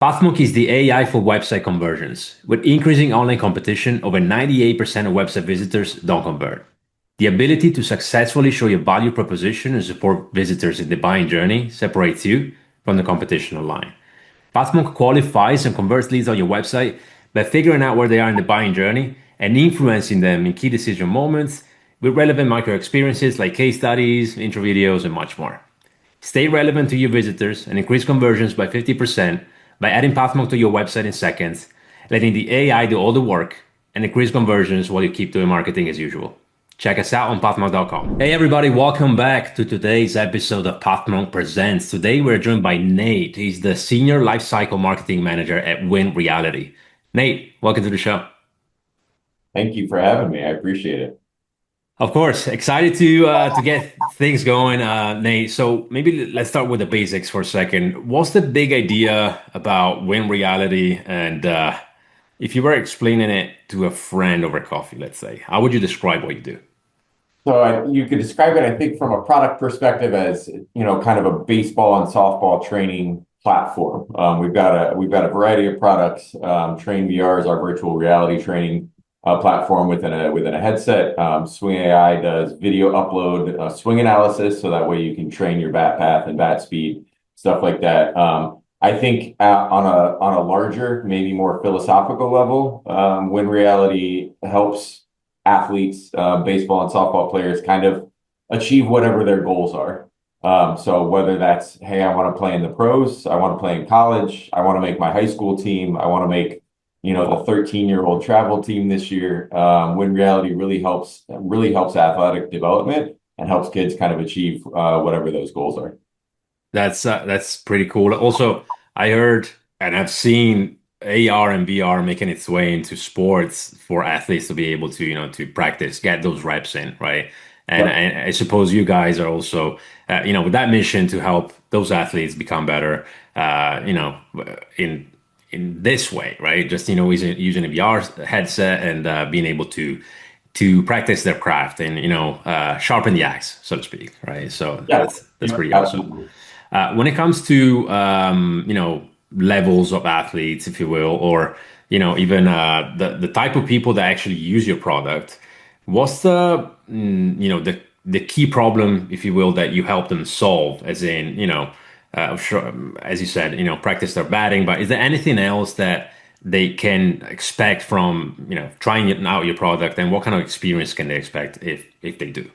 Pathmonk is the AI for website conversions. With increasing online competition, over 98% of website visitors don't convert. The ability to successfully show your value proposition and support visitors in the buying journey separates you from the competition online. Pathmonk qualifies and converts leads on your website by figuring out where they are in the buying journey and influencing them in key decision moments with relevant micro experiences like case studies, intro videos, and much more. Stay relevant to your visitors and increase conversions by 50% by adding Pathmonk to your website in seconds, letting the AI do all the work and increase conversions while you keep doing marketing as usual. Check us out on pathmonk.com. Hey everybody, welcome back to today's episode of Pathmonk Presents. Today we're joined by Nate. He's the Senior Lifecycle Marketing Manager at Win Reality. Nate, welcome to the show. Thank you for having me. I appreciate it. Of course, excited to get things going, Nate. So maybe let's start with the basics for a second. What's the big idea about Win Reality? And if you were explaining it to a friend over coffee, let's say, how would you describe what you do? You could describe it, I think, from a product perspective as, kind of a baseball and softball training platform. We've got a variety of products. Train VR is our virtual reality training platform within a headset. Swing AI does video upload, swing analysis, so that way you can train your bat path and bat speed, stuff like that. I think on a larger, maybe more philosophical level, when reality helps athletes, baseball and softball players, kind of achieve whatever their goals are. So whether that's, hey, I want to play in the pros, I want to play in college, I want to make my high school team, I want to make the 13-year-old travel team this year. When reality really helps athletic development and helps kids kind of achieve whatever those goals are. That's pretty cool. Also, I heard and I've seen AR and VR making its way into sports for athletes to be able to, to practice, get those reps in, right? And, Yep. and I suppose you guys are also, with that mission to help those athletes become better, in this way, right? Just using a VR headset and being able to practice their craft and sharpen the axe, so to speak, right? So Yeah. that's pretty awesome. Absolutely. When it comes to levels of athletes, if you will, or even the type of people that actually use your product, what's the key problem, if you will, that you help them solve? As in, sure, as you said, practice their batting, but is there anything else that they can expect from trying out your product, and what kind of experience can they expect if they do?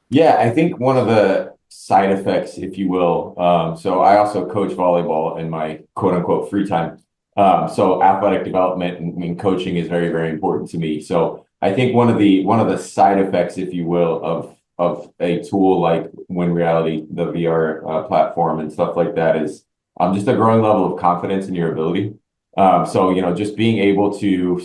Yeah, I think one of the side effects, if you will, so I also coach volleyball in my quote unquote free time. So athletic development and coaching is very, very important to me. So I think one of the side effects, if you will, of a tool like When Reality, the VR platform and stuff like that is just a growing level of confidence in your ability. So just being able to,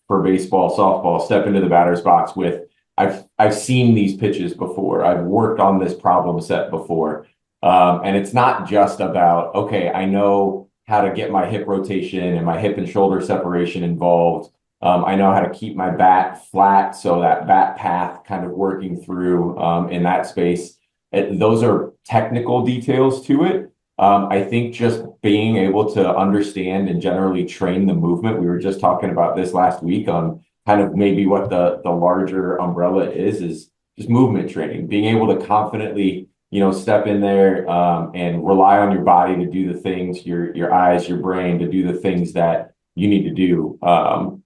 for baseball, softball, step into the batter's box with I've seen these pitches before. I've worked on this problem set before. And it's not just about, okay, I know how to get my hip rotation and my hip and shoulder separation involved. I know how to keep my bat flat, so that bat path kind of working through in that space. Those are technical details to it. I think just being able to understand and generally train the movement. We were just talking about this last week on kind of maybe what the larger umbrella is just movement training, being able to confidently, step in there and rely on your body to do the things, your eyes, your brain to do the things that you need to do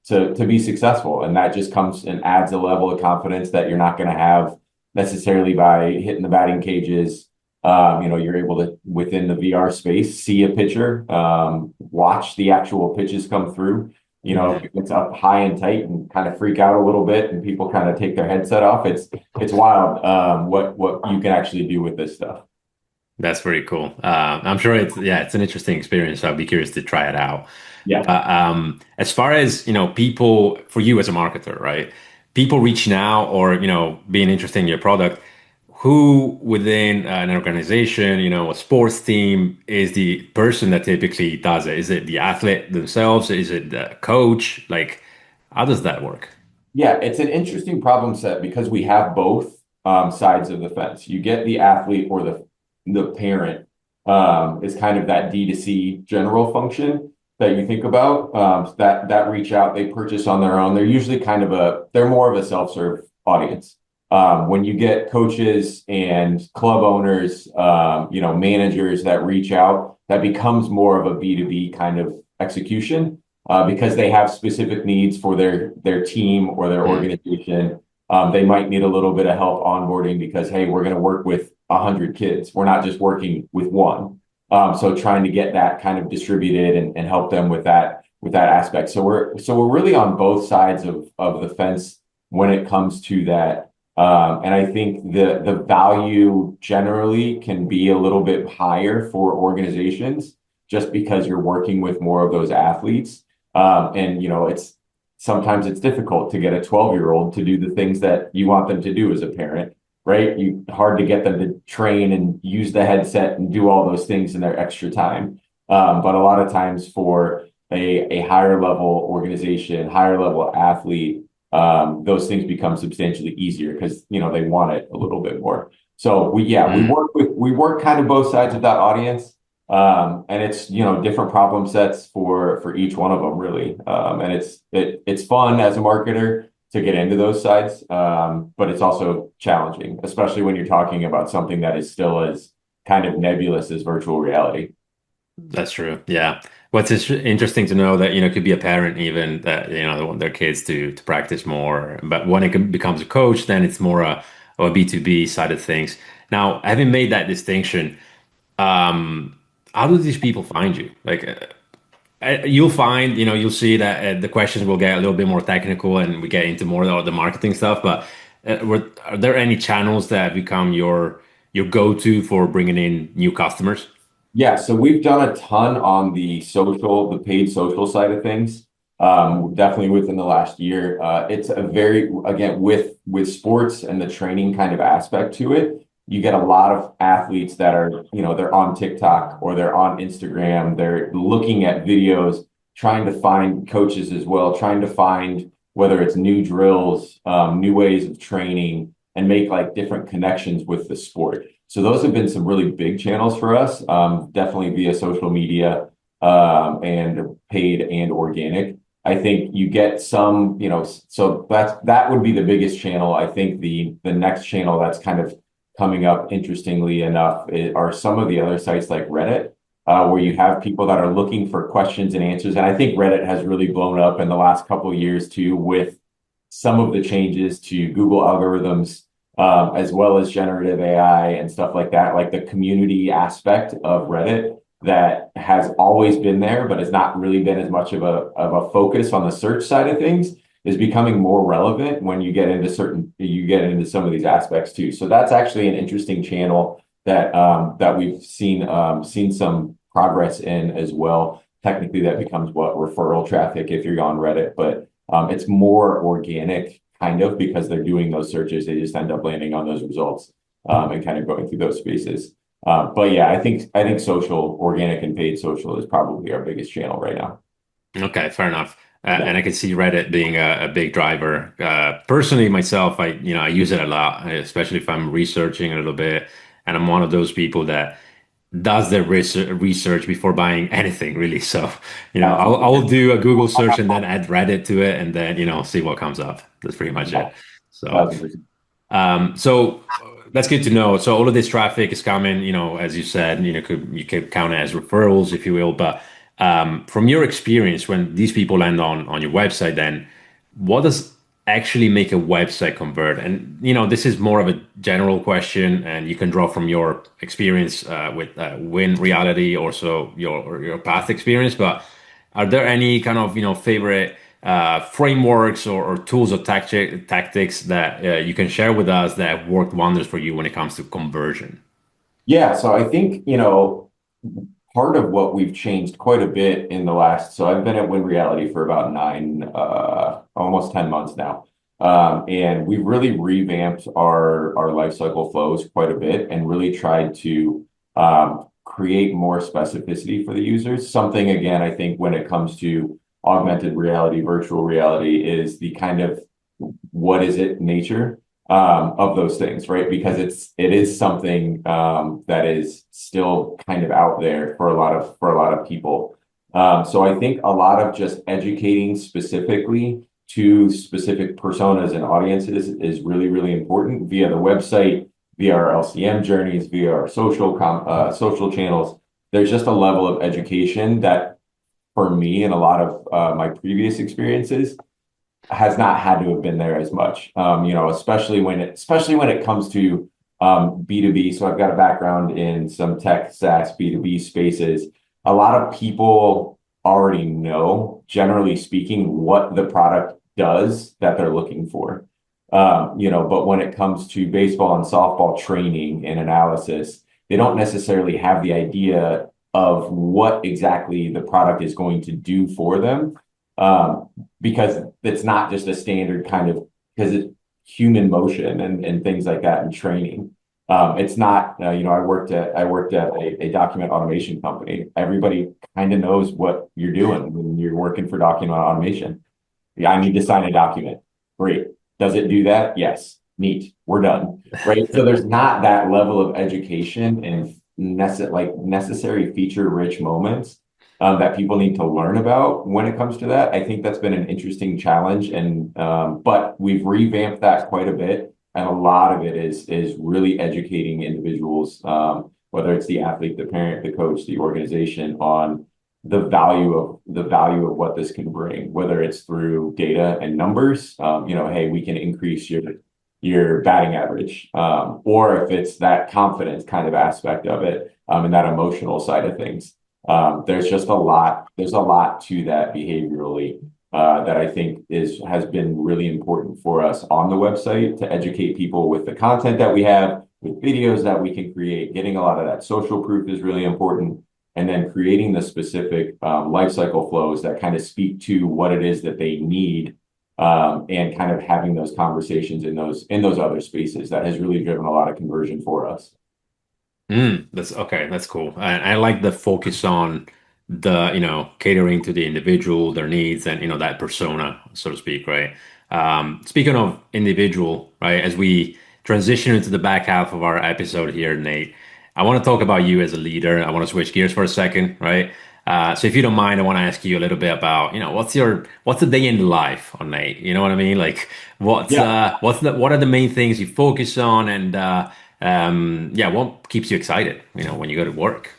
to be successful. And that just comes and adds a level of confidence that you're not going to have necessarily by hitting the batting cages. You're able to, within the VR space, see a pitcher, watch the actual pitches come through. If it's up high and tight and kind of freak out a little bit and people kind of take their headset off. It's wild what you can actually do with this stuff. That's very cool. I'm sure it's an interesting experience. So I'd be curious to try it out. Yeah. But as far as people for you as a marketer, right? People reaching out or being interested in your product. Who within an organization, a sports team, is the person that typically does it? Is it the athlete themselves? Is it the coach? Like, how does that work? Yeah, it's an interesting problem set because we have both sides of the fence. You get the athlete or the parent is kind of that D2C general function that you think about. That reach out, they purchase on their own. They're usually they're more of a self-serve audience. When you get coaches and club owners, managers that reach out, that becomes more of a B2B kind of execution, because they have specific needs for their team or their organization. They might need a little bit of help onboarding because, hey, we're going to work with 100 kids. We're not just working with one. So trying to get that kind of distributed and help them with that aspect. So we're really on both sides of the fence when it comes to that. And I think the value generally can be a little bit higher for organizations just because you're working with more of those athletes. And sometimes it's difficult to get a 12-year-old to do the things that you want them to do as a parent, right? Hard to get them to train and use the headset and do all those things in their extra time. But a lot of times for a higher level organization, higher level athlete, those things become substantially easier because they want it a little bit more. So we work kind of both sides of that audience. And it's different problem sets for each one of them really. And it's fun as a marketer to get into those sides, but it's also challenging, especially when you're talking about something that is still as kind of nebulous as virtual reality. That's true. Yeah. What's interesting to know that, could be a parent even that, they want their kids to practice more. But when becomes a coach, then it's more a B2B side of things. Now, having made that distinction, um, how do these people find you? Like, you'll find, you'll see that the questions will get a little bit more technical and we get into more of the marketing stuff. But are there any channels that become your go-to for bringing in new customers? Yeah, so we've done a ton on the paid social side of things. Definitely within the last year. It's a very, again, with sports and the training kind of aspect to it, you get a lot of athletes that are, they're on TikTok or they're on Instagram, they're looking at videos, trying to find coaches as well, trying to find whether it's new drills, new ways of training, and make like different connections with the sport. So those have been some really big channels for us, definitely via social media, and paid and organic. I think you get some, so that would be the biggest channel. I think the next channel that's kind of coming up, interestingly enough, are some of the other sites like Reddit, where you have people that are looking for questions and answers. And I think Reddit has really blown up in the last couple of years too, with some of the changes to Google algorithms, as well as generative AI and stuff like that, like the community aspect of Reddit that has always been there, but has not really been as much of a focus on the search side of things, is becoming more relevant when you get into some of these aspects too. So that's actually an interesting channel that we've seen some progress in as well. Technically, that becomes referral traffic if you're on Reddit, but it's more organic kind of because they're doing those searches. They just end up landing on those results, and kind of going through those spaces. But yeah, I think social, organic and paid social is probably our biggest channel right now. Okay, fair enough. Yeah. And I can see Reddit being a big driver. Personally, myself, I use it a lot, especially if I'm researching a little bit. And I'm one of those people that does their research before buying anything, really. So, I'll Absolutely. do a Google search and then add Reddit to it, and then see what comes up. That's pretty much Yeah. it. So. 1,000%. That's good to know. So all of this traffic is coming, as you said, you could count it as referrals, if you will. But from your experience, when these people land on your website, then what does actually make a website convert? And this is more of a general question, and you can draw from your experience with Win Reality, also your past experience. But are there any kind of favorite frameworks or tools or tactics that you can share with us that have worked wonders for you when it comes to conversion? Yeah, so I think, part of what we've changed quite a bit in the last, so I've been at Win Reality for about almost 10 months now. And we've really revamped our life cycle flows quite a bit and really tried to create more specificity for the users. Something, again, I think when it comes to augmented reality, virtual reality, is the kind of what is it nature. of those things, right? Because it is something that is still kind of out there for a lot of people. So I think a lot of just educating specifically to specific personas and audiences is really, really important via the website, via our LCM journeys, via our social channels. There's just a level of education that for me and a lot of my previous experiences has not had to have been there as much. Especially when it comes to B2B. So I've got a background in some tech SaaS B2B spaces. A lot of people already know, generally speaking, what the product does that they're looking for. But when it comes to baseball and softball training and analysis, they don't necessarily have the idea of what exactly the product is going to do for them. Because it's not just a standard kind of, because it's human motion and things like that in training. It's not, I worked at a document automation company. Everybody kind of knows what you're doing when you're working for document automation. Yeah, I need to sign a document. Great. Does it do that? Yes. Neat. We're done. Right. So there's not that level of education and necessary feature-rich moments that people need to learn about when it comes to that. I think that's been an interesting challenge, but we've revamped that quite a bit, and a lot of it is really educating individuals, whether it's the athlete, the parent, the coach, the organization, on the value of what this can bring, whether it's through data and numbers. Hey, we can increase your batting average, or if it's that confidence kind of aspect of it, and that emotional side of things. There's a lot to that behaviorally that I think has been really important for us on the website to educate people with the content that we have, with videos that we can create. Getting a lot of that social proof is really important, and then creating the specific life cycle flows that kind of speak to what it is that they need, and kind of having those conversations in those other spaces. That has really driven a lot of conversion for us. That's okay. That's cool. I like the focus on catering to the individual, their needs, and that persona, so to speak, right? Speaking of individual, right, as we transition into the back half of our episode here, Nate, I want to talk about you as a leader. I want to switch gears for a second, right? So if you don't mind, I want to ask you a little bit about, what's the day in the life on Nate? You know what I mean? Like Yeah. what are the main things you focus on, and yeah, what keeps you excited, when you go to work?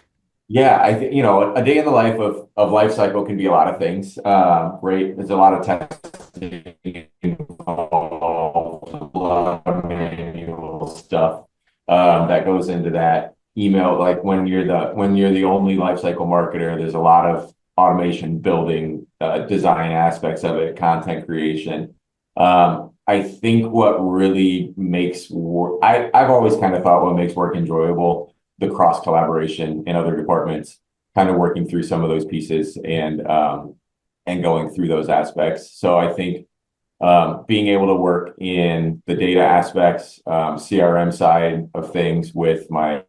Yeah, I think, a day in the life of life cycle can be a lot of things. Right. There's a lot of testing involved, a lot of manual stuff that goes into that. Email, like when you're the only life cycle marketer, there's a lot of automation building, design aspects of it, content creation. I think what really makes work, I've always kind of thought what makes work enjoyable, the cross collaboration in other departments, kind of working through some of those pieces and going through those aspects. So I think being able to work in the data aspects, CRM side of things with my